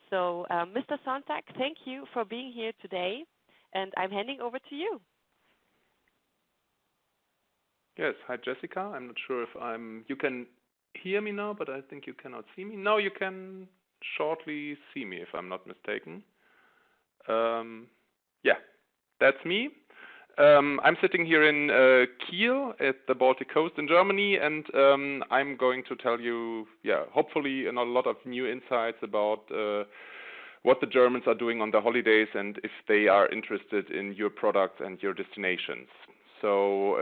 So, Mr. Sonntag, thank you for being here today, and I'm handing over to you. Yes, hi Jessica. I'm not sure if you can hear me now, but I think you cannot see me. Now you can shortly see me, if I'm not mistaken. Yeah, that's me. I'm sitting here in Kiel at the Baltic coast in Germany, and I'm going to tell you, hopefully a lot of new insights about what the Germans are doing on their holidays and if they are interested in your products and your destinations. So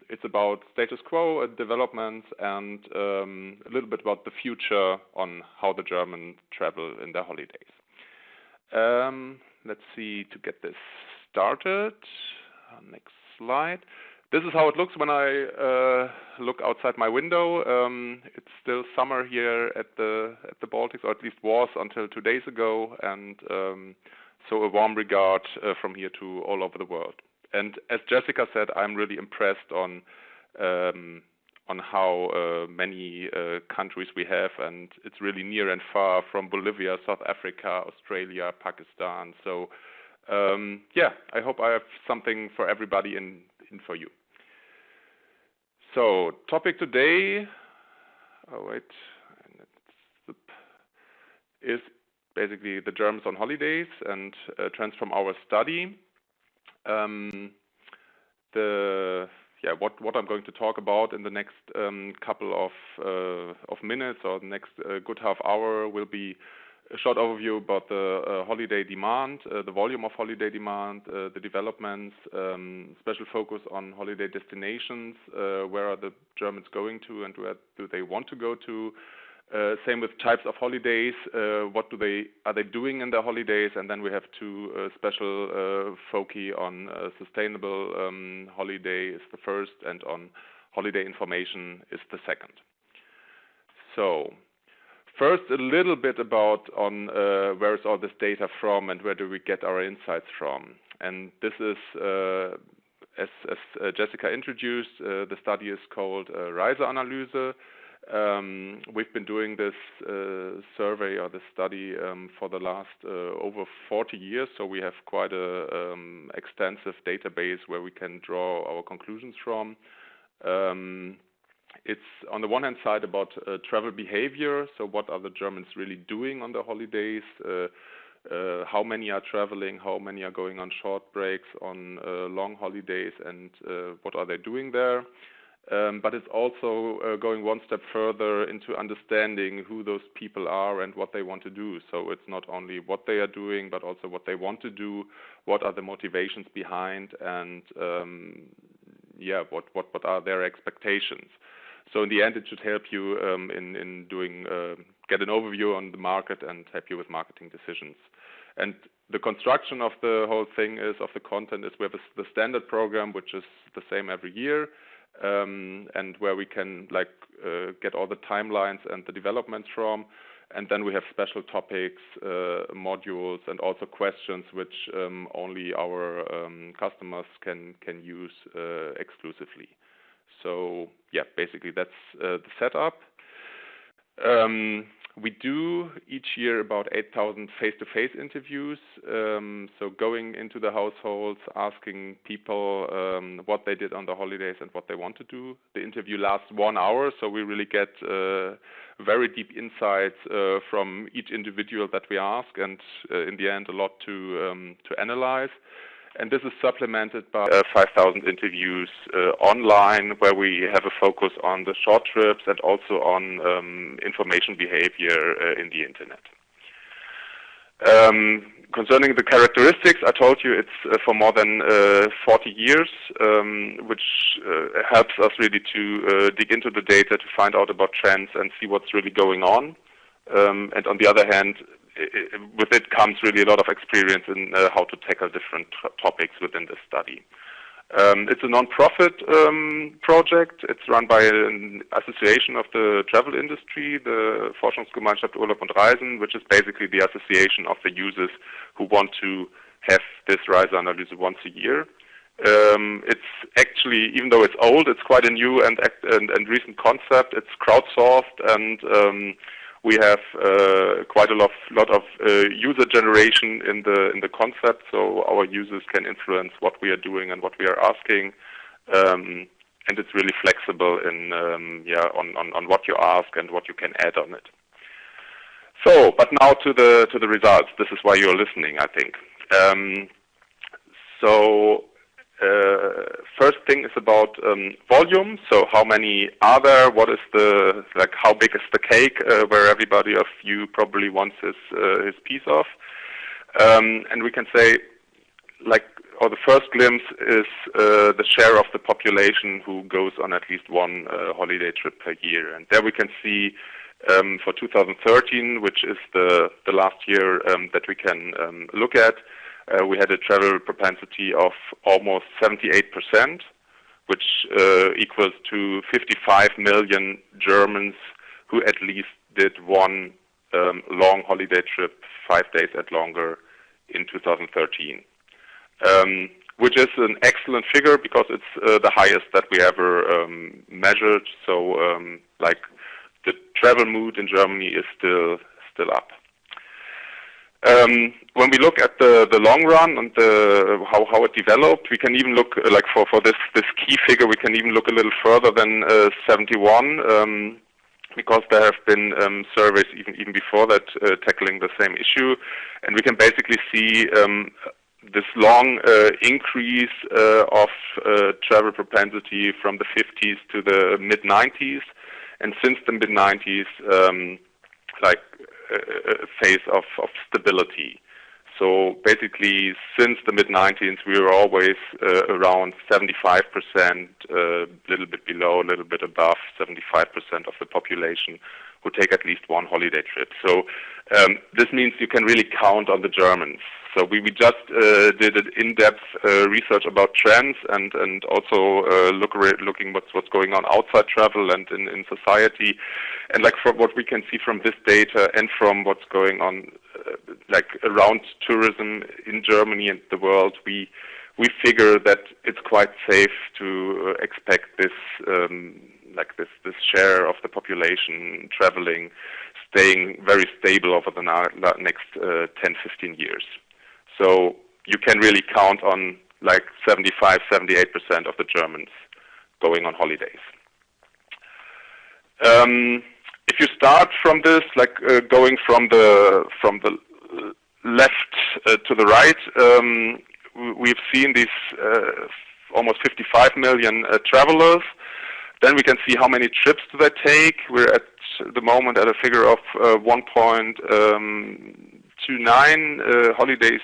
it's about status quo, developments, and a little bit about the future on how the Germans travel in their holidays. Let's see to get this started. Next slide. This is how it looks when I look outside my window. It's still summer here at the Baltics, or at least was until 2 days ago, and so a warm regard from here to all over the world. And as Jessica said, I'm really impressed on how many countries we have, and it's really near and far, from Bolivia, South Africa, Australia, Pakistan. So I hope I have something for everybody in for you. So topic today, is basically the Germans on holidays and trends from our study. What I'm going to talk about in the next couple of minutes, or the next good half hour, will be a short overview about the holiday demand, the volume of holiday demand, the developments, special focus on holiday destinations, where are the Germans going to and where do they want to go to. Same with types of holidays, what are they doing in their holidays, and then we have two special focus on sustainable holiday is the first, and on holiday information is the second. So first, a little bit about where is all this data from and where do we get our insights from. And this is, as Jessica introduced, the study is called Reiseanalyse. We've been doing this survey or this study for the last over 40 years, so we have quite a extensive database where we can draw our conclusions from. It's on the one hand side about travel behavior, so what are the Germans really doing on their holidays, how many are traveling, how many are going on short breaks, on long holidays, and what are they doing there. But it's also going one step further into understanding who those people are and what they want to do. So it's not only what they are doing, but also what they want to do, what are the motivations behind, and what are their expectations. So in the end, it should help you in doing get an overview on the market and help you with marketing decisions. And the construction of the whole thing of the content is we have the standard program, which is the same every year, and where we can get all the timelines and the developments from. And then we have special topics, modules, and also questions which only our customers can use exclusively. So basically that's the setup. We do each year about 8,000 face-to-face interviews. So going into the households, asking people what they did on the holidays and what they want to do. The interview lasts 1 hour, so we really get very deep insights from each individual that we ask, and in the end a lot to analyze. And this is supplemented by 5,000 interviews online, where we have a focus on the short trips and also on information behavior in the internet. Concerning the characteristics, I told you it's for more than 40 years, which helps us really to dig into the data to find out about trends and see what's really going on. And on the other hand, with it comes really a lot of experience in how to tackle different topics within this study. It's a non-profit project. It's run by an association of the travel industry, the Forschungsgemeinschaft Urlaub und Reisen, which is basically the association of the users who want to have this Reiseanalyse once a year. It's actually, even though it's old, it's quite a new and recent concept. It's crowdsourced, and We have quite a lot of user generation in the concept, so our users can influence what we are doing and what we are asking, and it's really flexible in on what you ask and what you can add on it. So, but now to the results. This is why you're listening, I think. First thing is about volume. So how many are there? What is how big is the cake where everybody of you probably wants his piece of? And we can say, the first glimpse is the share of the population who goes on at least one holiday trip per year. And there we can see for 2013, which is the last year that we can look at, we had a travel propensity of almost 78%, which equals to 55 million Germans who at least did one long holiday trip, 5 days and longer, in 2013. Which is an excellent figure because it's the highest that we ever measured. So, the travel mood in Germany is still up. When we look at the long run and how it developed, we can even look for this key figure. We can even look a little further than 71 because there have been surveys even before that tackling the same issue, and we can basically see this long increase of travel propensity from the 50s to the mid-90s, and since the mid-90s, a phase of stability. So basically, since the mid-90s, we were always around 75%, a little bit below, a little bit above 75% of the population who take at least one holiday trip. So this means you can really count on the Germans. So we just did an in-depth research about trends and also looking what's going on outside travel and in society. And from what we can see from this data and from what's going on around tourism in Germany and the world, we figure that it's quite safe to expect this this share of the population traveling staying very stable over the next 10-15 years. So you can really count on 75-78% of the Germans going on holidays. If you start from this, going from the left to the right, we've seen these almost 55 million travelers. Then we can see how many trips do they take. We're at the moment at a figure of 1.29 holiday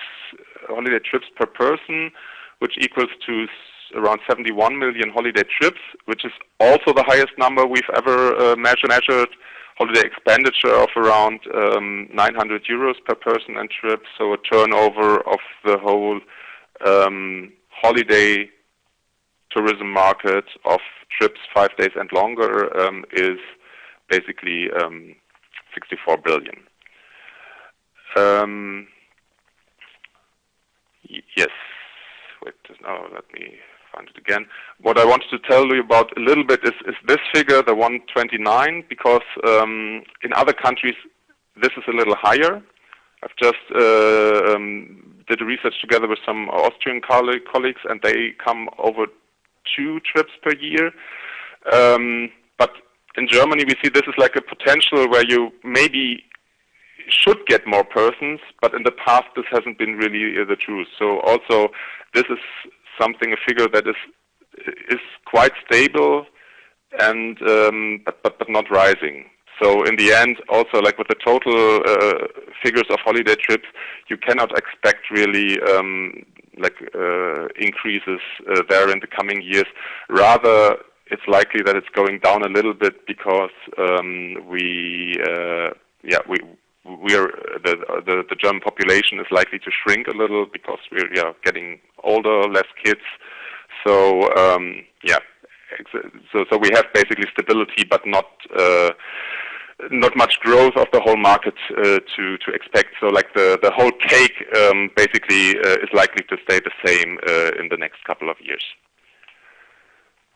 trips per person, which equals to around 71 million holiday trips, which is also the highest number we've ever measured. Holiday expenditure of around 900 euros per person and trip, so a turnover of the whole holiday tourism market of trips 5 days and longer is basically 64 billion. Yes, wait, now let me find it again. What I wanted to tell you about a little bit is this figure, the 129, because in other countries this is a little higher. I've just did a research together with some Austrian colleagues, and they come over 2 trips per year. But in Germany, we see this is a potential where you maybe should get more persons, but in the past this hasn't been really the truth. So also this is a figure that is quite stable and but not rising. So in the end, also with the total figures of holiday trips, you cannot expect really increases there in the coming years. Rather, it's likely that it's going down a little bit because the German population is likely to shrink a little because we're getting older, less kids. So so we have basically stability, but not much growth of the whole market to expect. So the whole cake basically is likely to stay the same in the next couple of years.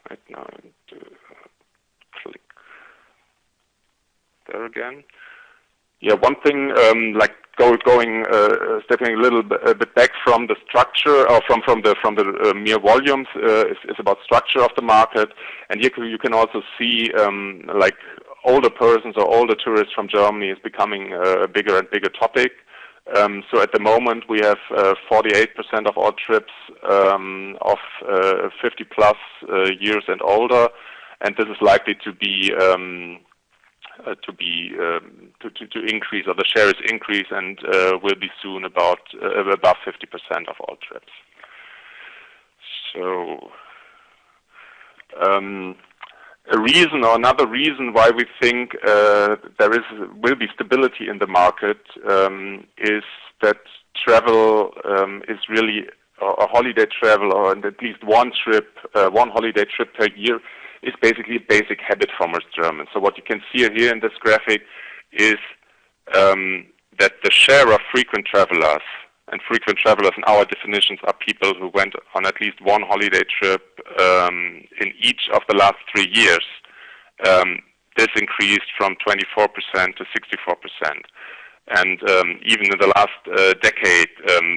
Right now, click there again. Yeah, one thing, stepping a little bit back from the structure, or from the mere volumes, is about structure of the market. And here you can also see like older persons or older tourists from Germany is becoming a bigger and bigger topic. So at the moment we have 48% of all trips of 50 plus years and older, and this is likely to increase, or the share is increase, and will be soon above 50% of all trips. So another reason why we think will be stability in the market is that travel is really a holiday travel, or at least one holiday trip per year, is basically a basic habit for most Germans. So what you can see here in this graphic is that the share of frequent travelers, and frequent travelers in our definitions are people who went on at least one holiday trip in each of the last 3 years, this increased from 24% to 64%. And even in the last decade,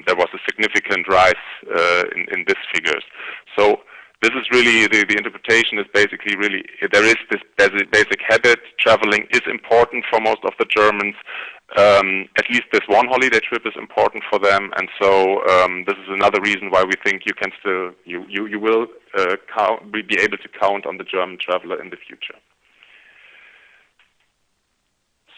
there was a significant rise in these figures. So this is really, the interpretation is basically really, there is this basic habit. Traveling is important for most of the Germans. At least this one holiday trip is important for them, and so this is another reason why we think you can still, you will be able to count on the German traveler in the future.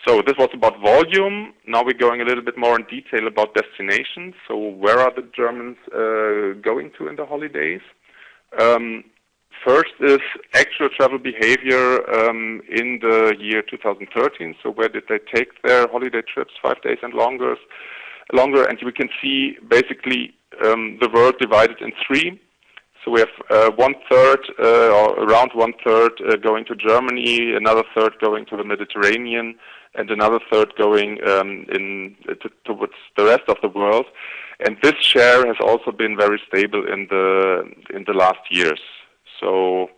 So this was about volume. Now we're going a little bit more in detail about destinations. So where are the Germans going to in the holidays? First is actual travel behavior in the year 2013. So where did they take their holiday trips, 5 days and longer? And we can see basically the world divided in 3. So we have 1/3, or around 1/3 going to Germany, another third going to the Mediterranean, and another third going towards the rest of the world. And this share has also been very stable in the last years. So,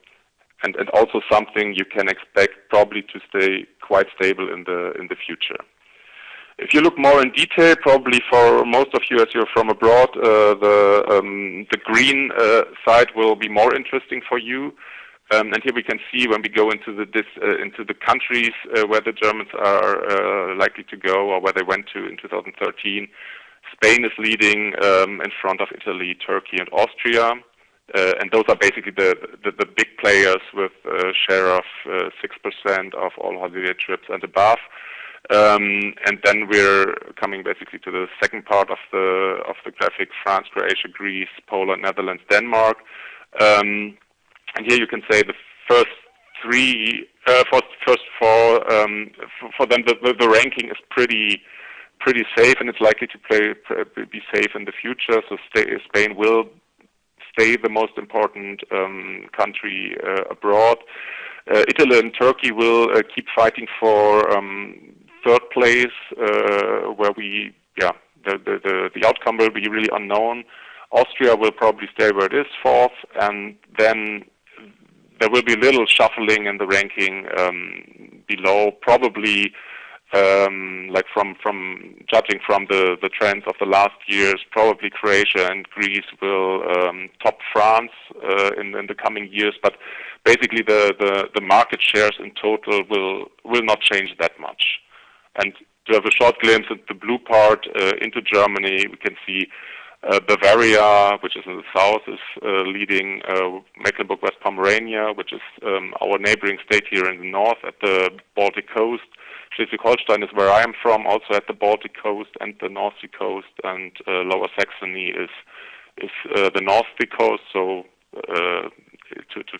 and also something you can expect probably to stay quite stable in the future. If you look more in detail, probably for most of you as you're from abroad, the green side will be more interesting for you. And here we can see when we go into the countries where the Germans are likely to go, or where they went to in 2013. Spain is leading in front of Italy, Turkey, and Austria, and those are basically the big players with a share of 6% of all holiday trips and above. And then we're coming basically to the second part of the graphic: France, Croatia, Greece, Poland, Netherlands, Denmark. And here you can say the first four for them the ranking is pretty safe, and it's likely to be safe in the future. So Spain will stay the most important country abroad. Italy and Turkey will keep fighting for third place, where the outcome will be really unknown. Austria will probably stay where it is, fourth, and then there will be a little shuffling in the ranking below. Probably, like from judging from the trends of the last years, probably Croatia and Greece will top France in the coming years. But basically, the market shares in total will not change that much. And to have a short glimpse at the blue part into Germany, we can see Bavaria, which is in the south, is leading Mecklenburg-West Pomerania, which is our neighboring state here in the north at the Baltic coast. Schleswig-Holstein is where I am from, also at the Baltic coast and the North Sea coast, and Lower Saxony is the North Sea coast, so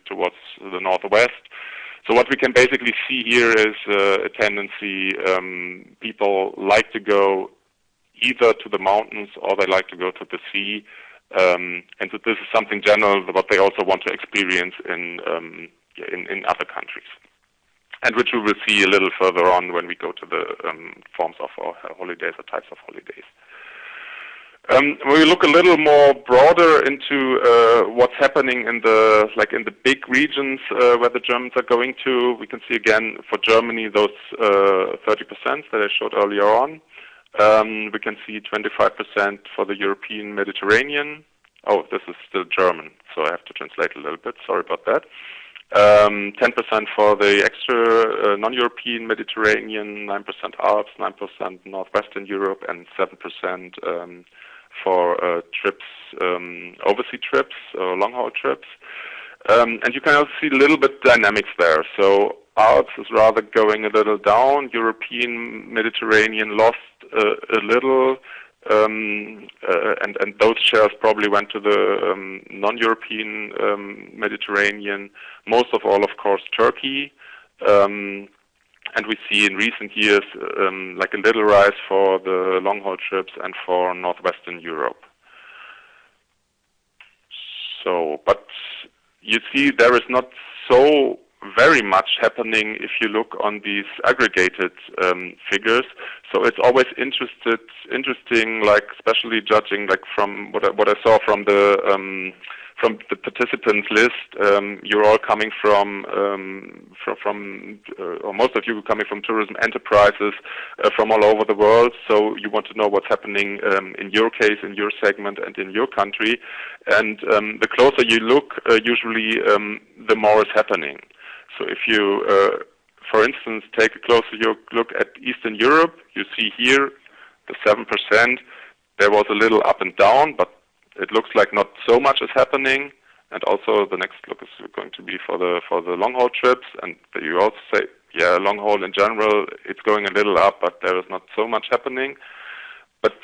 towards the northwest. So what we can basically see here is a tendency. People like to go either to the mountains or they like to go to the sea, and so this is something general what they also want to experience in other countries, and which we will see a little further on when we go to the forms of our holidays or types of holidays. We look a little more broader into what's happening in the big regions where the Germans are going to. We can see again for Germany those 30% that I showed earlier on. We can see 25% for the European Mediterranean. Oh, this is still German, so I have to translate a little bit. Sorry about that. 10% for the extra non-European Mediterranean, 9% Alps, 9% Northwestern Europe, and 7% for trips, overseas trips, long-haul trips. And you can also see a little bit dynamics there. So Alps is rather going a little down. European Mediterranean lost a little, and those shares probably went to the non-European Mediterranean. Most of all, of course, Turkey. And we see in recent years like a little rise for the long-haul trips and for Northwestern Europe. So, but you see there is not so very much happening if you look on these aggregated figures. So it's always interesting, like especially judging like from what I saw from the participants list. You're all coming from or most of you coming from tourism enterprises from all over the world. So you want to know what's happening in your case, in your segment, and in your country. And the closer you look, usually the more is happening. So if you, for instance, take a closer look at Eastern Europe, you see here the 7%. There was a little up and down, but it looks like not so much is happening. And also the next look is going to be for the long-haul trips. And you also say, yeah, long-haul in general, it's going a little up, but there is not so much happening. But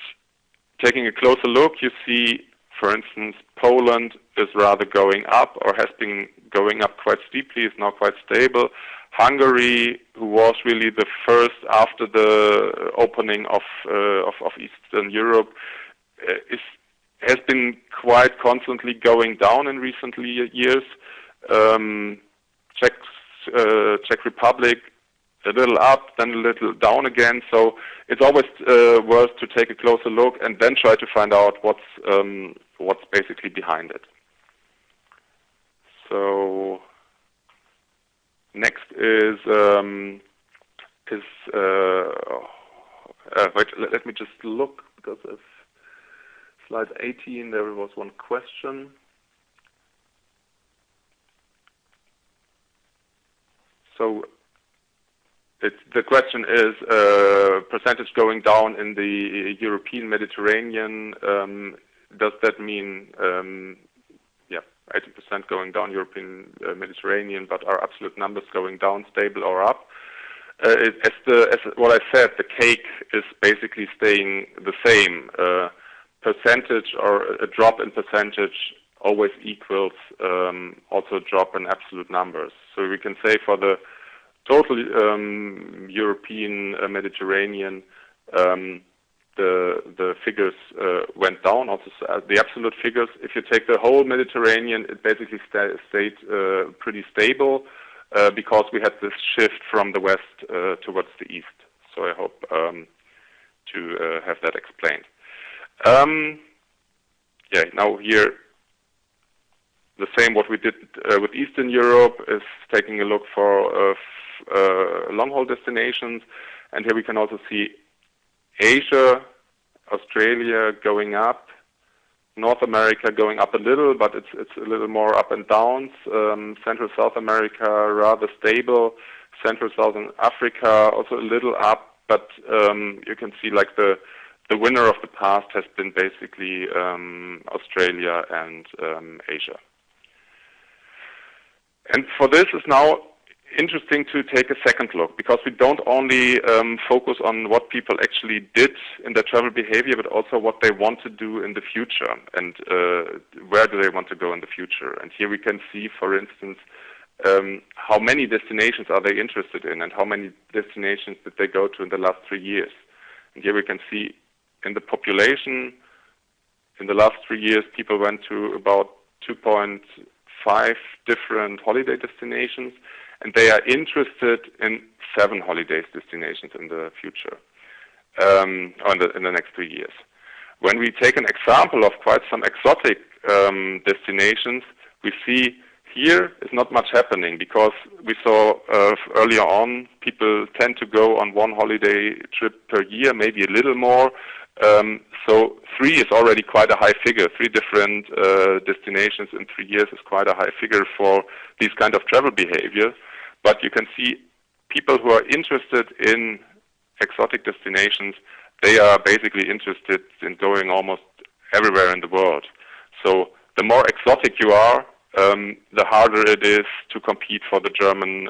taking a closer look, you see, for instance, Poland is rather going up or has been going up quite steeply, is now quite stable. Hungary, who was really the first after the opening of Eastern Europe, has been quite constantly going down in recent years. Czech Republic, a little up, then a little down again. So it's always worth to take a closer look and then try to find out what's basically behind it. So next is wait, let me just look, because of slide 18 there was one question. So the question is percentage going down in the European Mediterranean. Does that mean 80% going down European Mediterranean, but are absolute numbers going down, stable, or up? As what I said, the cake is basically staying the same. Percentage or a drop in percentage always equals also a drop in absolute numbers. So we can say for the total European Mediterranean, the figures went down. Also, the absolute figures. If you take the whole Mediterranean, it basically stayed pretty stable because we had this shift from the west towards the east. So I hope to have that explained. Now here the same what we did with Eastern Europe is taking a look for long-haul destinations, and here we can also see Asia, Australia going up, North America going up a little, but it's a little more up and downs. Central South America rather stable. Central Southern Africa also a little up, but you can see like the winner of the past has been basically Australia and Asia. And for this is now interesting to take a second look, because we don't only focus on what people actually did in their travel behavior, but also what they want to do in the future and where do they want to go in the future. And here we can see, for instance, how many destinations are they interested in and how many destinations did they go to in the last 3 years. And here we can see in the population, in the last 3 years, people went to about 2.5 different holiday destinations, and they are interested in 7 holiday destinations in the future, or in the next 3 years. When we take an example of quite some exotic destinations, we see here is not much happening, because we saw earlier on people tend to go on one holiday trip per year, maybe a little more. So 3 is already quite a high figure. 3 different destinations in 3 years is quite a high figure for these kind of travel behavior. But you can see people who are interested in exotic destinations, they are basically interested in going almost everywhere in the world. So the more exotic you are, the harder it is to compete for the German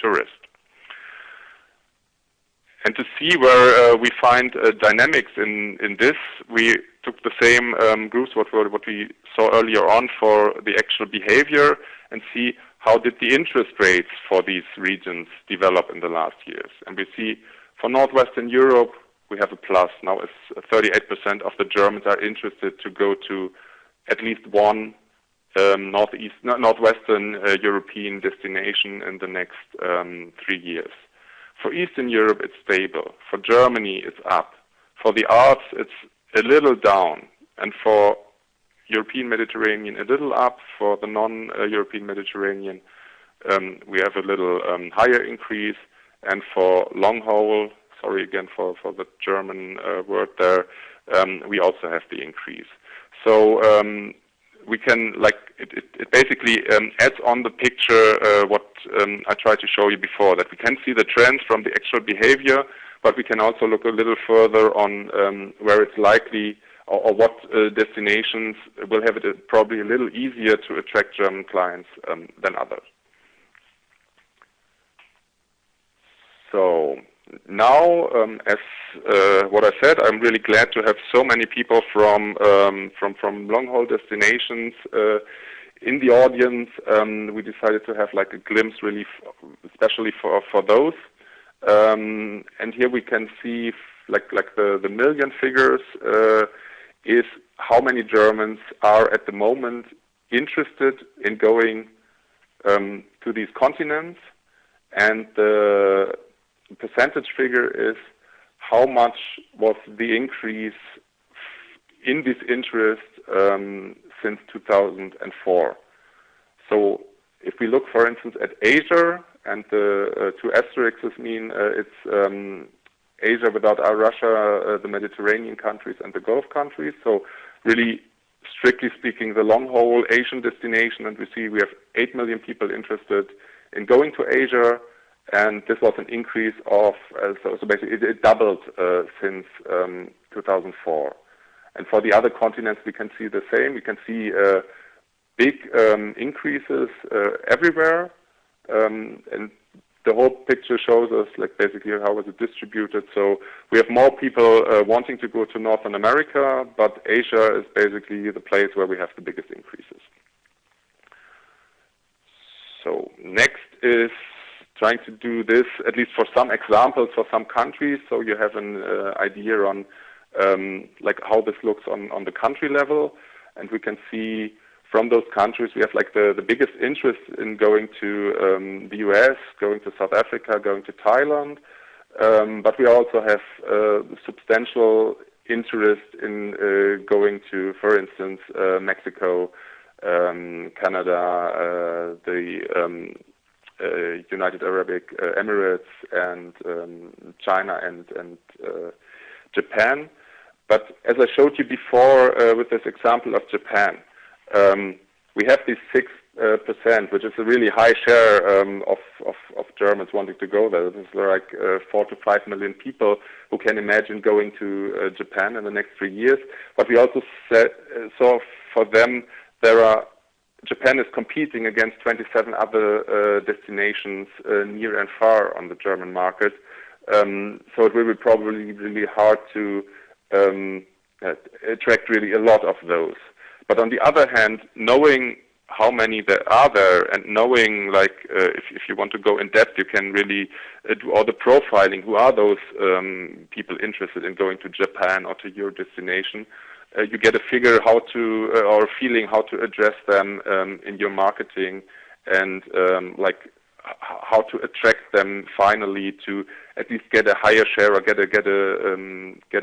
tourist. And to see where we find dynamics in this, we took the same groups what we saw earlier on for the actual behavior, and see how did the interest rates for these regions develop in the last years. And we see for Northwestern Europe, we have a plus. Now it's 38% of the Germans are interested to go to at least one Northwestern European destination in the next 3 years. For Eastern Europe, it's stable. For Germany, it's up. For the arts, it's a little down. And for European Mediterranean, a little up. For the non-European Mediterranean, we have a little higher increase. And for long haul, sorry again for the German word there, we also have the increase. So we can, it basically adds on the picture what I tried to show you before, that we can see the trends from the actual behavior, but we can also look a little further on where it's likely, or what destinations will have it probably a little easier to attract German clients than others. So now, as what I said, I'm really glad to have so many people from long-haul destinations in the audience. We decided to have like a glimpse, really, especially for those. And here we can see like the million figures is how many Germans are at the moment interested in going to these continents, and the percentage figure is how much was the increase in this interest since 2004. So if we look, for instance, at Asia, and the 2 asterisks mean it's Asia without Russia, the Mediterranean countries, and the Gulf countries. So really, strictly speaking, the long-haul Asian destination, and we see we have 8 million people interested in going to Asia. And this was an increase of, so basically it doubled since 2004. And for the other continents, we can see the same. We can see big increases everywhere. And the whole picture shows us like basically how was it distributed. So we have more people wanting to go to Northern America, but Asia is basically the place where we have the biggest increases. So next is trying to do this, at least for some examples, for some countries, so you have an idea on like how this looks on the country level. And we can see from those countries we have like the biggest interest in going to the US, going to South Africa, going to Thailand, but we also have substantial interest in going to, for instance, Mexico, Canada, the United Arab Emirates, and China and Japan. But as I showed you before with this example of Japan, we have this 6%, which is a really high share of Germans wanting to go there. This is like 4 to 5 million people who can imagine going to Japan in the next 3 years. But we also saw for them Japan is competing against 27 other destinations near and far on the German market. So it will be probably really hard to attract really a lot of those. But on the other hand, knowing how many there are there, and knowing like if you want to go in depth, you can really do all the profiling. Who are those people interested in going to Japan or to your destination? You get a figure how to, or a feeling how to address them in your marketing, and like how to attract them finally to at least get a higher share or get a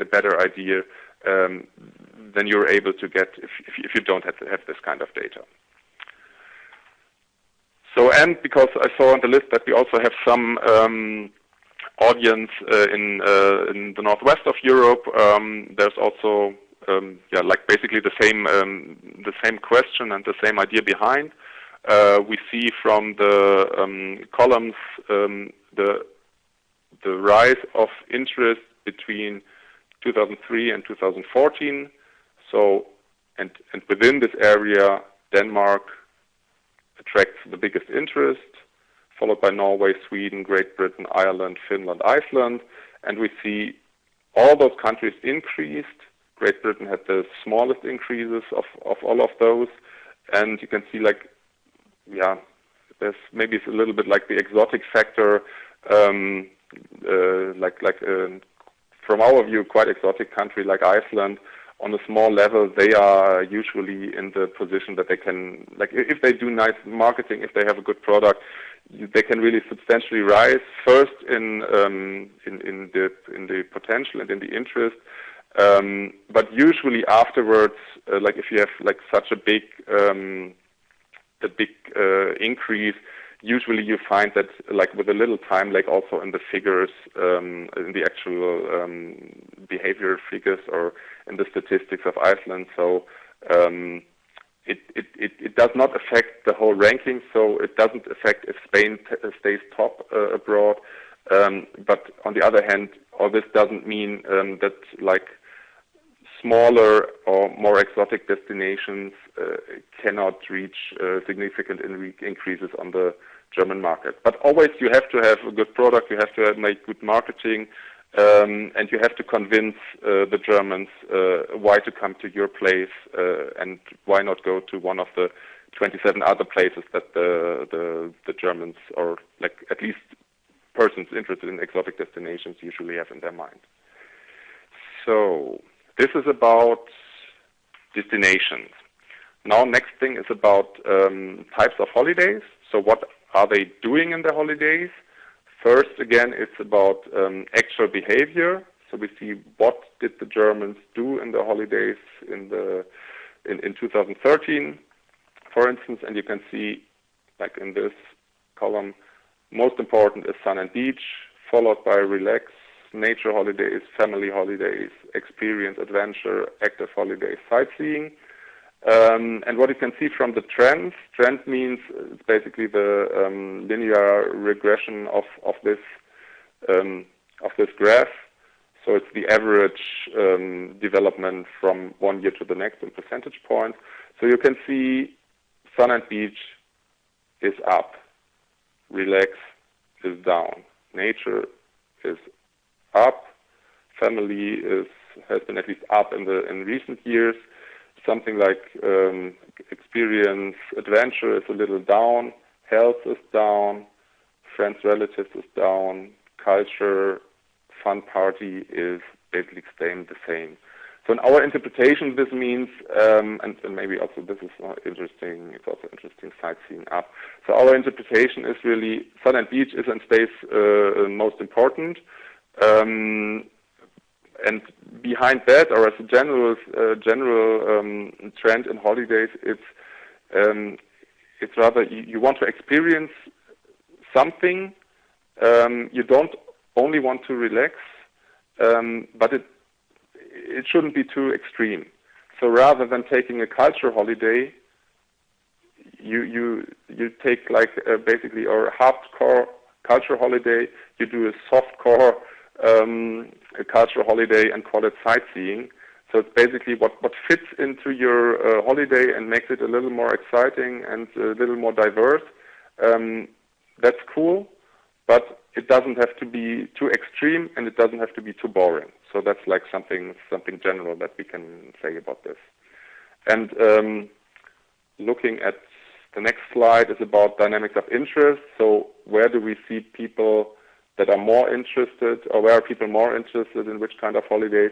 better idea than you're able to get if you don't have this kind of data. So, and because I saw on the list that we also have some audience in the northwest of Europe, there's also like basically the same question and the same idea behind. We see from the columns the rise of interest between 2003 and 2014. So, and within this area, Denmark attracts the biggest interest, followed by Norway, Sweden, Great Britain, Ireland, Finland, Iceland, and we see all those countries increased. Great Britain had the smallest increases of all of those, and you can see like, yeah, there's maybe it's a little bit like the exotic factor, from our view, quite exotic country like Iceland. On a small level, they are usually in the position that they can, like, if they do nice marketing, if they have a good product, they can really substantially rise first in the potential and in the interest. But usually afterwards, like if you have like such a big increase, usually you find that like with a little time, like also in the figures, in the actual behavior figures or in the statistics of Iceland. So it does not affect the whole ranking. So it doesn't affect if Spain stays top abroad. But on the other hand, all this doesn't mean that like smaller or more exotic destinations cannot reach significant increases on the German market. But always you have to have a good product, you have to make good marketing, and you have to convince the Germans why to come to your place and why not go to one of the 27 other places that the Germans, or like at least persons interested in exotic destinations, usually have in their mind. So this is about destinations. Now, next thing is about types of holidays. So what are they doing in their holidays? First, again, it's about actual behavior. So we see what did the Germans do in the holidays in 2013, for instance, and you can see, like in this column, most important is sun and beach, followed by relax, nature holidays, family holidays, experience, adventure, active holidays, sightseeing. And what you can see from the trend means it's basically the linear regression of this graph. So it's the average development from one year to the next in percentage points. So you can see sun and beach is up, relax is down, nature is up, family has been at least up in recent years. Something like experience, adventure is a little down, health is down, friends, relatives is down, culture, fun, party is basically staying the same. So in our interpretation, this means, and maybe also this is interesting, it's also interesting, sightseeing up. So our interpretation is really sun and beach is and stays most important. And behind that, or as a general trend in holidays, it's rather you want to experience something. You don't only want to relax, but it shouldn't be too extreme. So rather than taking a culture holiday, you take like basically or a hardcore culture holiday. You do a softcore a cultural holiday and call it sightseeing. So it's basically what fits into your holiday and makes it a little more exciting and a little more diverse. That's cool, but it doesn't have to be too extreme and it doesn't have to be too boring. So that's like something general that we can say about this. And looking at the next slide is about dynamics of interest. So where do we see people that are more interested, or where are people more interested in which kind of holidays?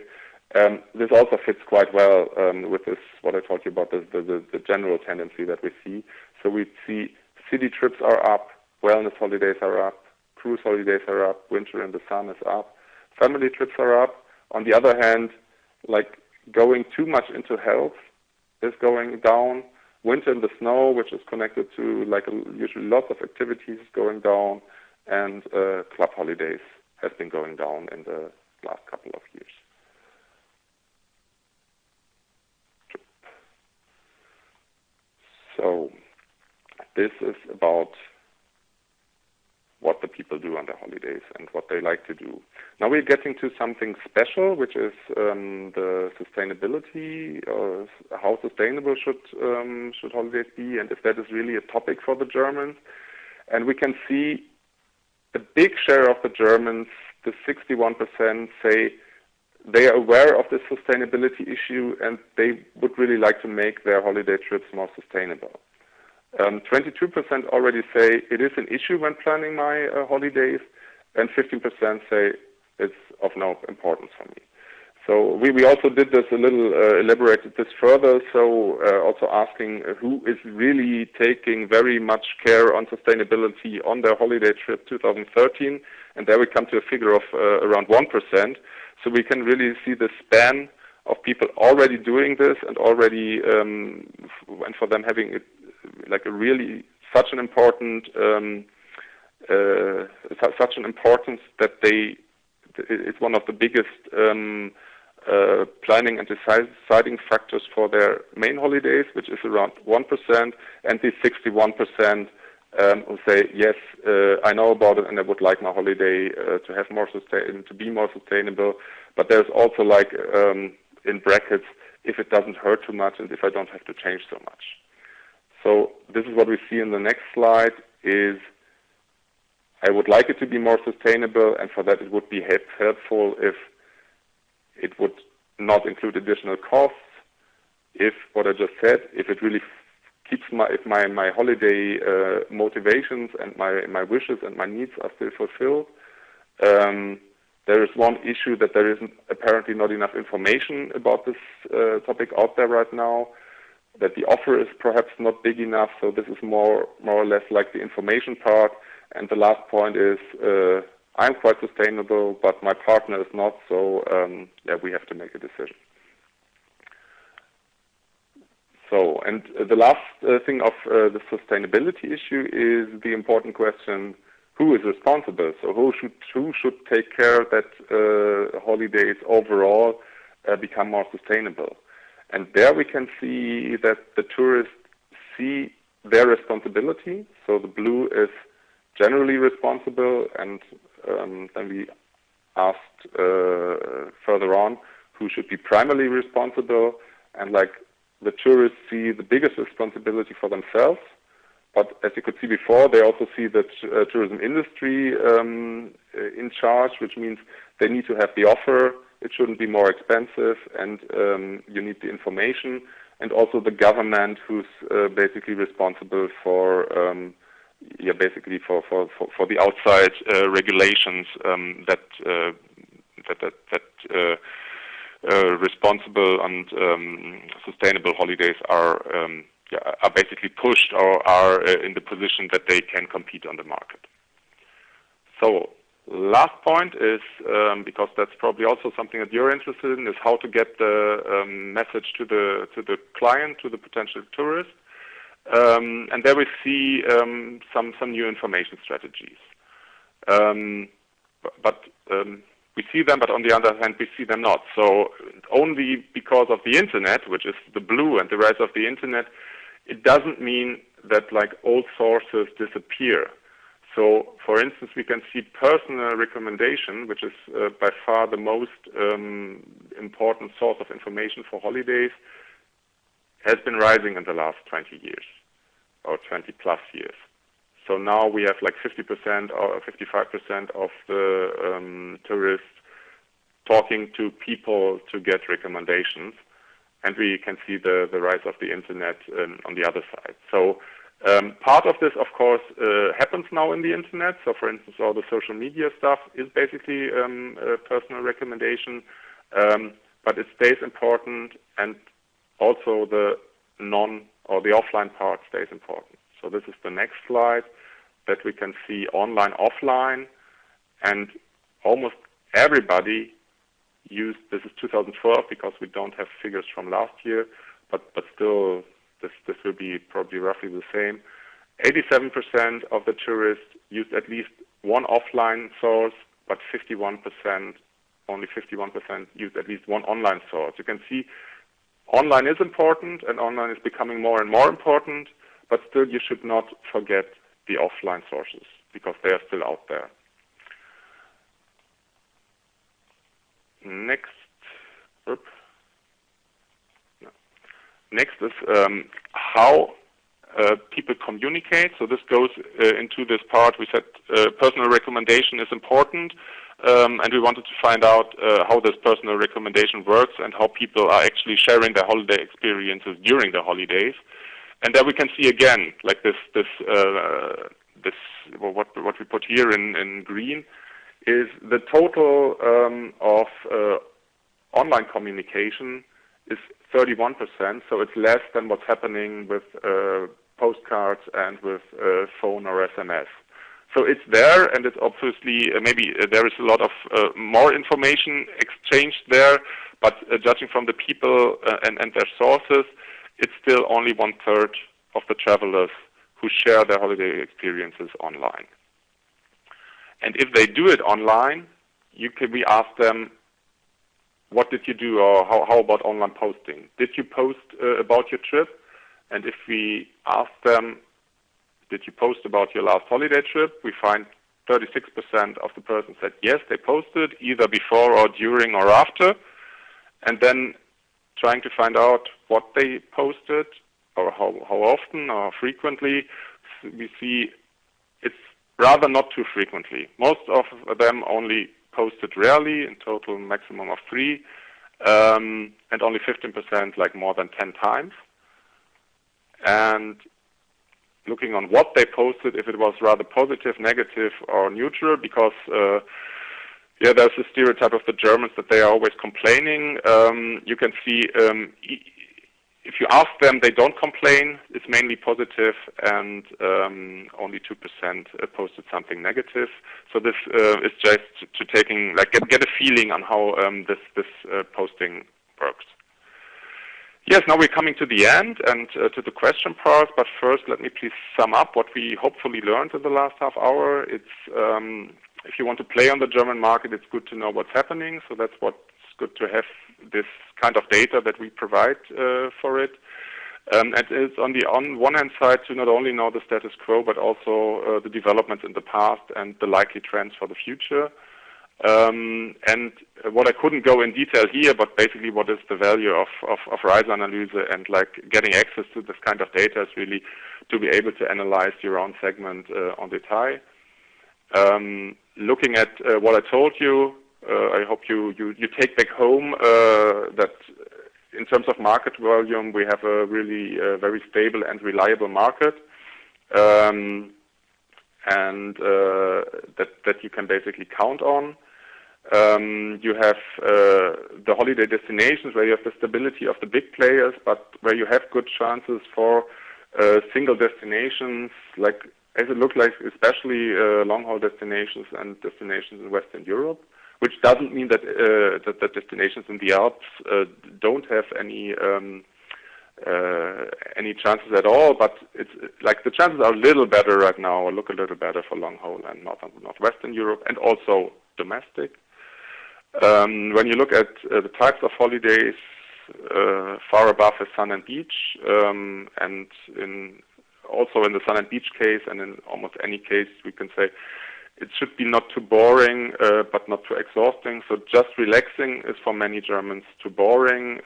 This also fits quite well with this, what I told you about the general tendency that we see. So we see city trips are up, wellness holidays are up, cruise holidays are up, winter in the sun is up, family trips are up. On the other hand, like going too much into health is going down. Winter in the snow, which is connected to like usually lots of activities, is going down, and club holidays has been going down in the last couple of years. So this is about what the people do on their holidays and what they like to do. Now we're getting to something special, which is the sustainability, or how sustainable should holidays be, and if that is really a topic for the Germans. And we can see a big share of the Germans, the 61%, say they are aware of the sustainability issue and they would really like to make their holiday trips more sustainable. 22% already say it is an issue when planning my holidays, and 15% say it's of no importance for me. So we also did this a little, elaborated this further, so also asking who is really taking very much care on sustainability on their holiday trip 2013, and there we come to a figure of around 1%. So we can really see the span of people already doing this and already, and for them having it like a really such an important, such an importance that it's one of the biggest planning and deciding factors for their main holidays, which is around 1%, and the 61% who say, yes, I know about it and I would like my holiday to have more to be more sustainable. But there's also like in brackets, if it doesn't hurt too much and if I don't have to change so much. So this is what we see in the next slide is I would like it to be more sustainable, and for that it would be helpful if it would not include additional costs, if what I just said, if it really keeps my holiday motivations and my wishes and my needs are still fulfilled. There is one issue that there isn't apparently not enough information about this topic out there right now, that the offer is perhaps not big enough, so this is more or less like the information part. And the last point is I'm quite sustainable, but my partner is not, so yeah, we have to make a decision. So, and the last thing of the sustainability issue is the important question, who is responsible? So who should take care that holidays overall become more sustainable? And there we can see that the tourists see their responsibility. So the blue is generally responsible, and then we asked further on who should be primarily responsible, and like the tourists see the biggest responsibility for themselves. But as you could see before, they also see the tourism industry in charge, which means they need to have the offer. It shouldn't be more expensive, and you need the information, and also the government, who's basically responsible for basically for the outside regulations that responsible and sustainable holidays are basically pushed or are in the position that they can compete on the market. So last point is, because that's probably also something that you're interested in, is how to get the message to the client, to the potential tourist. And there we see some new information strategies. But we see them, but on the other hand, we see them not. So only because of the internet, which is the blue and the rise of the internet, it doesn't mean that like old sources disappear. So, for instance, we can see personal recommendation, which is by far the most important source of information for holidays, has been rising in the last 20 years or 20 plus years. So now we have like 50% or 55% of the tourists talking to people to get recommendations, and we can see the rise of the internet on the other side. So part of this, of course, happens now in the internet. So, for instance, all the social media stuff is basically a personal recommendation, but it stays important, and also the the offline part stays important. So this is the next slide. that we can see online, offline, and almost everybody used, this is 2012 because we don't have figures from last year, but still this will be probably roughly the same. 87% of the tourists used at least one offline source, but only 51% used at least one online source. You can see online is important and online is becoming more and more important, but still you should not forget the offline sources because they are still out there. Next is how people communicate. So this goes into this part. We said personal recommendation is important, and we wanted to find out how this personal recommendation works and how people are actually sharing their holiday experiences during the holidays. And there we can see again, like what we put here in green is the total of online communication is 31%, so it's less than what's happening with postcards and with phone or SMS. So it's there, and it's obviously maybe there is a lot of more information exchanged there, but judging from the people and their sources, it's still only 1/3 of the travelers who share their holiday experiences online. And if they do it online, we ask them, what did you do, or how about online posting? Did you post about your trip? And if we ask them, did you post about your last holiday trip? We find 36% of the person said yes, they posted, either before or during or after. And then trying to find out what they posted, or how often or frequently, we see it's rather not too frequently. Most of them only posted rarely, in total maximum of 3, and only 15% like more than 10 times. And looking on what they posted, if it was rather positive, negative, or neutral, because there's a stereotype of the Germans that they are always complaining. You can see if you ask them, they don't complain. It's mainly positive, and only 2% posted something negative. So this is just to taking get a feeling on how this posting works. Yes, now we're coming to the end and to the question part. But first, let me please sum up what we hopefully learned in the last half hour. It's if you want to play on the German market, it's good to know what's happening. So that's what's good to have this kind of data that we provide for it. And it's on one hand side to not only know the status quo, but also the developments in the past and the likely trends for the future. And what I couldn't go in detail here, but basically what is the value of Reiseanalyse and getting access to this kind of data is really to be able to analyze your own segment en detail. Looking at what I told you, I hope you take back home that in terms of market volume, we have a really very stable and reliable market, and that you can basically count on. You have the holiday destinations where you have the stability of the big players, but where you have good chances for single destinations, as it looks like, especially long-haul destinations and destinations in Western Europe, which doesn't mean that that destinations in the Alps don't have any chances at all. But it's the chances are a little better right now, or look a little better for long-haul and Northwestern Europe, and also domestic. When you look at the types of holidays, far above is sun and beach, and also in the sun and beach case, and in almost any case, we can say it should be not too boring, but not too exhausting. So just relaxing is for many Germans too boring.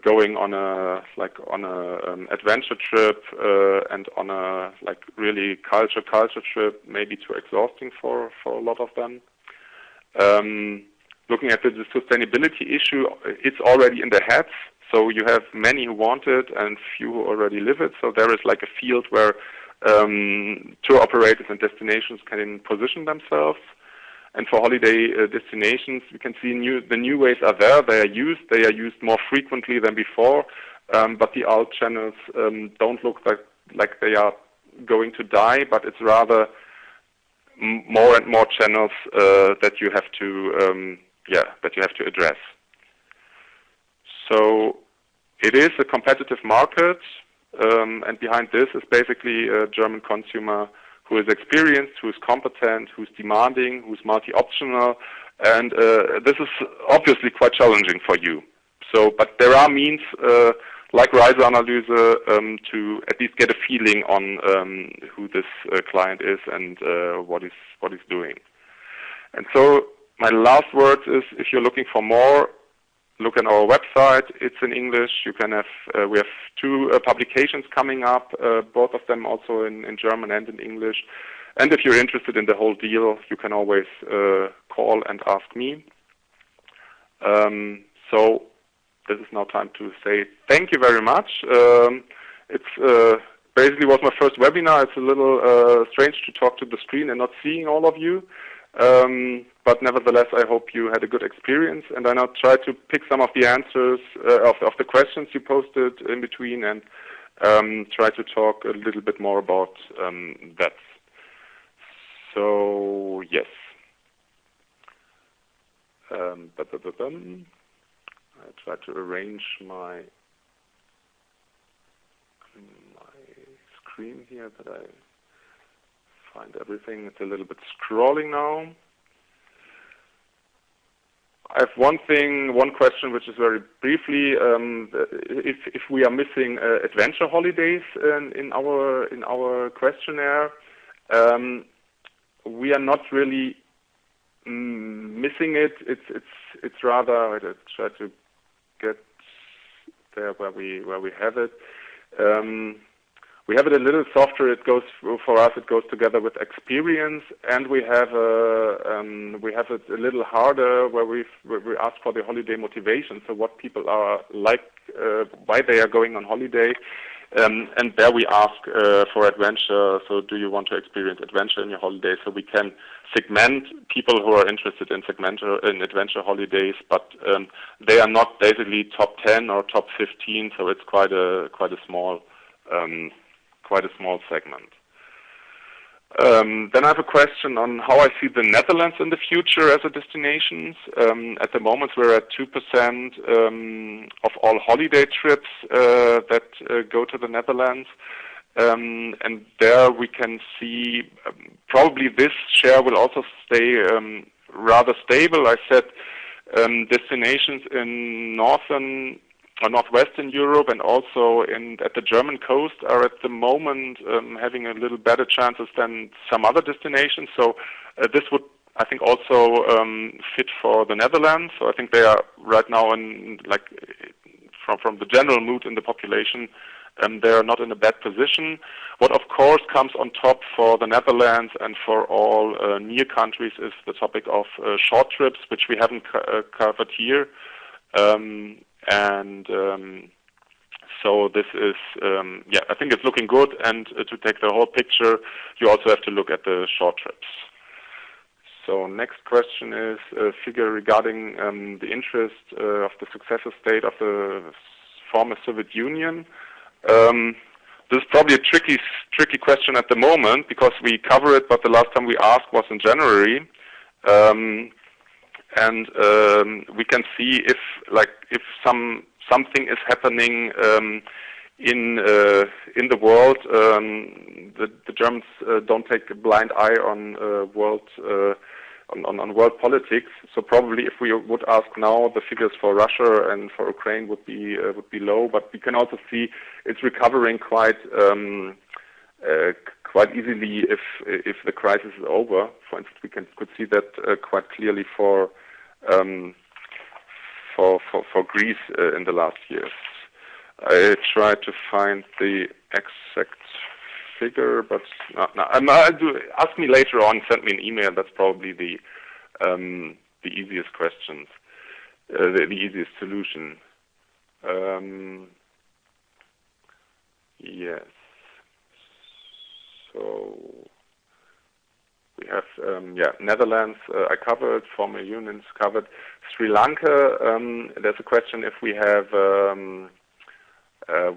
Going on a adventure trip and on a really culture trip may be too exhausting for a lot of them. Looking at the sustainability issue, it's already in their heads. So you have many who want it and few who already live it. So there is a field where tour operators and destinations can position themselves. And for holiday destinations, we can see the new ways are there. They are used more frequently than before. But the alt channels don't look like they are going to die, but it's rather more and more channels that you have to address. So it is a competitive market, and behind this is basically a German consumer who is experienced, who is competent, who's demanding, who's multi-optional, and this is obviously quite challenging for you. So, but there are means like Reiseanalyse to at least get a feeling on who this client is and what he's doing. And so my last words is, if you're looking for more, look at our website. It's in English. You can have we have 2 publications coming up, both of them also in German and in English. And if you're interested in the whole deal, you can always call and ask me. So this is now time to say thank you very much. It's basically was my first webinar. It's a little strange to talk to the screen and not seeing all of you. But nevertheless, I hope you had a good experience, and I now try to pick some of the answers of the questions you posted in between, and try to talk a little bit more about that. So yes, I try to arrange my screen here that I find everything. It's a little bit scrolling now. I have one question, which is very briefly, if we are missing adventure holidays in our questionnaire. We are not really missing it. It's rather, I try to get there where we have it. We have it a little softer. It goes for us. It goes together with experience, and we have it a little harder where we ask for the holiday motivation. So what people are like, why they are going on holiday, and there we ask for adventure. So do you want to experience adventure in your holiday? So we can segment people who are interested in adventure holidays, but they are not basically top 10 or top 15. So it's quite a small segment. Then I have a question on how I see the Netherlands in the future as a destination. At the moment, we're at 2% of all holiday trips that go to the Netherlands. And there we can see probably this share will also stay rather stable. I said destinations in northern or northwestern Europe and also at the German coast are at the moment having a little better chances than some other destinations. So this would, I think, also fit for the Netherlands. So I think they are right now from the general mood in the population, they are not in a bad position. What of course comes on top for the Netherlands and for all near countries is the topic of short trips, which we haven't covered here. So this is, I think it's looking good, and to take the whole picture, you also have to look at the short trips. So next question is a figure regarding the interest of the successor state of the former Soviet Union. This is probably a tricky question at the moment because we cover it, but the last time we asked was in January. And we can see if something is happening in the world. The Germans don't take a blind eye on world politics. So probably if we would ask now, the figures for Russia and for Ukraine would be low. But we can also see it's recovering quite easily if the crisis is over. For instance, we could see that quite clearly for Greece in the last years. I tried to find the exact figure, but ask me later on. Send me an email. That's probably the easiest questions, the easiest solution. Yes. So we have Netherlands. I covered. Former unions covered. Sri Lanka. There's a question if we have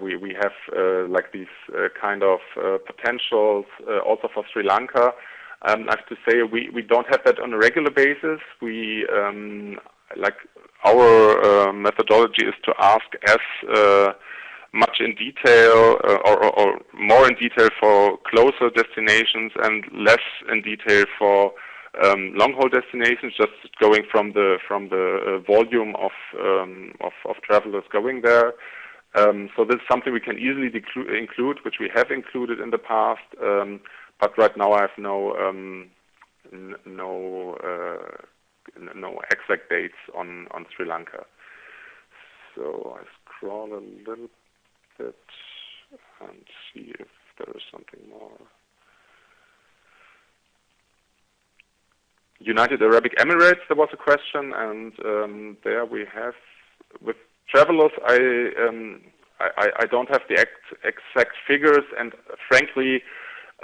we have like these kind of potentials also for Sri Lanka. I have to say we don't have that on a regular basis. We like our methodology is to ask as much in detail or more in detail for closer destinations and less in detail for long-haul destinations, just going from the volume of travelers going there. So this is something we can easily include, which we have included in the past, but right now I have no exact dates on Sri Lanka. So I scroll a little bit and see if there is something more. United Arab Emirates, there was a question, and there we have, with travelers, I don't have the exact figures, and frankly,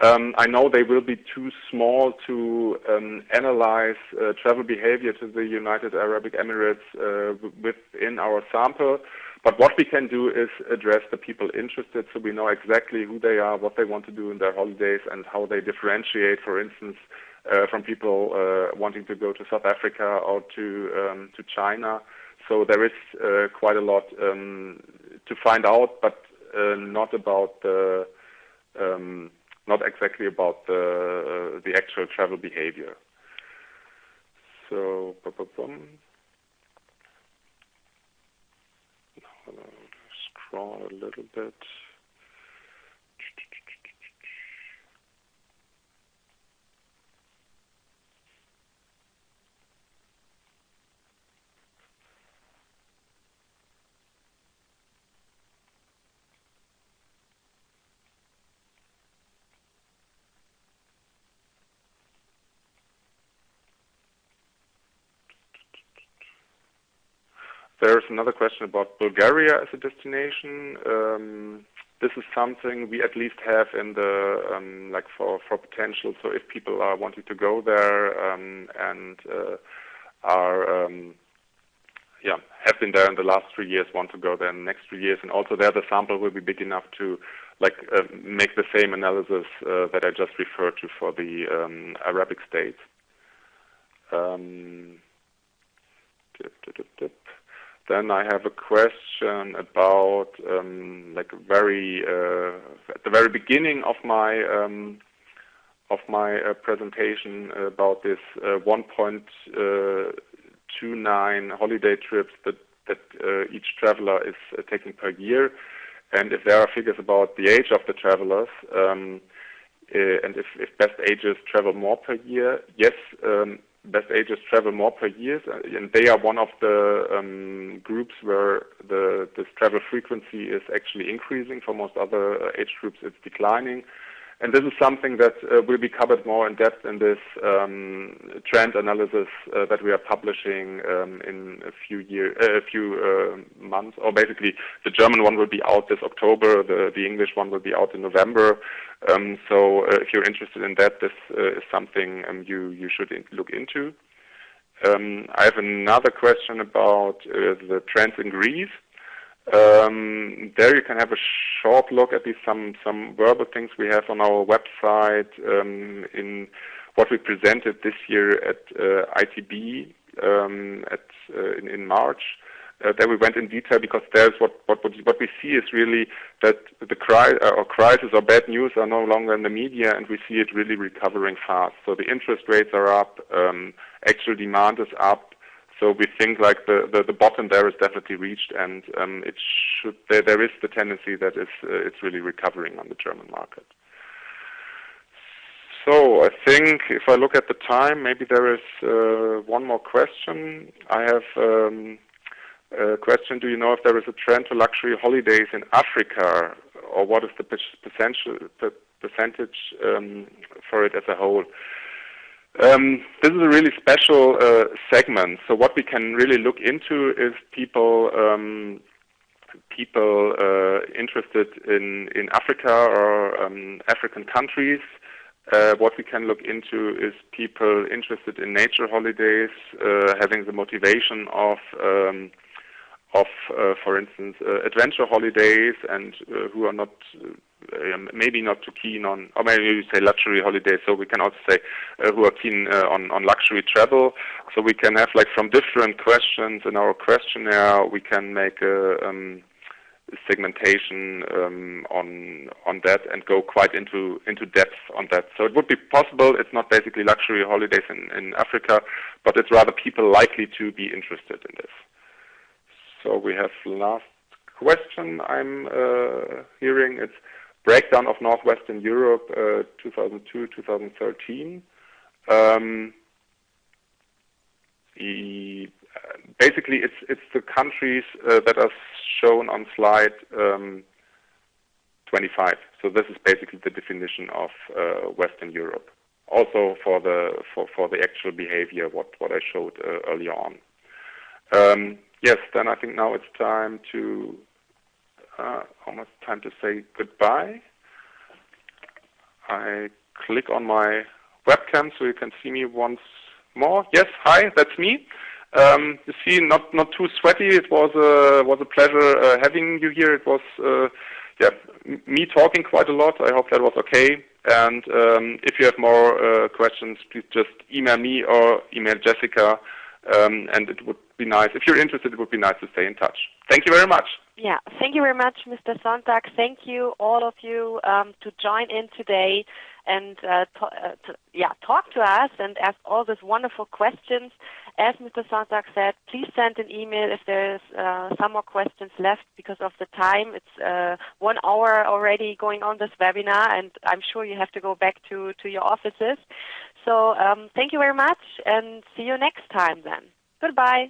I know they will be too small to analyze travel behavior to the United Arab Emirates within our sample. But what we can do is address the people interested, so we know exactly who they are, what they want to do in their holidays, and how they differentiate, for instance, from people wanting to go to South Africa or to China. So there is quite a lot to find out, but not about the not exactly about the actual travel behavior. So, scroll a little bit. There's another question about Bulgaria as a destination. This is something we at least have in the like for potential. So if people are wanting to go there and are have been there in the last 3 years, want to go there in the next 3 years, and also there the sample will be big enough to like make the same analysis that I just referred to for the Arabic states. Then I have a question about like very at the very beginning of my presentation about this 1.29 holiday trips that each traveler is taking per year, and if there are figures about the age of the travelers and if best ages travel more per year, yes. Best ages travel more per year, and they are one of the groups where this travel frequency is actually increasing. For most other age groups, it's declining. And this is something that will be covered more in depth in this trend analysis that we are publishing in a few months. Or basically, the German one will be out this October. The English one will be out in November. So if you're interested in that, this is something you should look into. I have another question about the trends in Greece. There you can have a short look at these some verbal things we have on our website in what we presented this year at ITB in March. There we went in detail because there's what we see is really that the crisis or bad news are no longer in the media, and we see it really recovering fast. So the interest rates are up, actual demand is up. So we think like the bottom there is definitely reached, and there is the tendency that it's really recovering on the German market. So I think if I look at the time, maybe there is one more question. I have a question: do you know if there is a trend to luxury holidays in Africa, or what is the percentage for it as a whole? This is a really special segment. So what we can really look into is people interested in Africa or African countries. What we can look into is people interested in nature holidays, having the motivation of for instance, adventure holidays, and who are not maybe not too keen on, or maybe you say luxury holidays. So we can also say who are keen on luxury travel. So we can have, like, from different questions in our questionnaire, we can make a segmentation on that and go quite into depth on that. So it would be possible. It's not basically luxury holidays in Africa, but it's rather people likely to be interested in this. So we have last question I'm hearing. It's breakdown of Northwestern Europe 2002-2013. Basically, it's the countries that are shown on slide 25. So this is basically the definition of Western Europe. Also for the actual behavior, what I showed earlier on. Yes, then I think now it's time to almost time to say goodbye. I click on my webcam so you can see me once more. Yes, hi, that's me. You see, not too sweaty. It was a pleasure having you here. It was me talking quite a lot. I hope that was okay. And if you have more questions, please just email me or email Jessica. And it would be nice, if you're interested, it would be nice to stay in touch. Thank you very much. Yeah, thank you very much, Mr. Sonntag. Thank you, all of you, to join in today and talk to us and ask all these wonderful questions. As Mr. Sonntag said, please send an email if there's some more questions left because of the time. It's 1 hour already going on this webinar, and I'm sure you have to go back to your offices. So thank you very much, and see you next time then. Goodbye.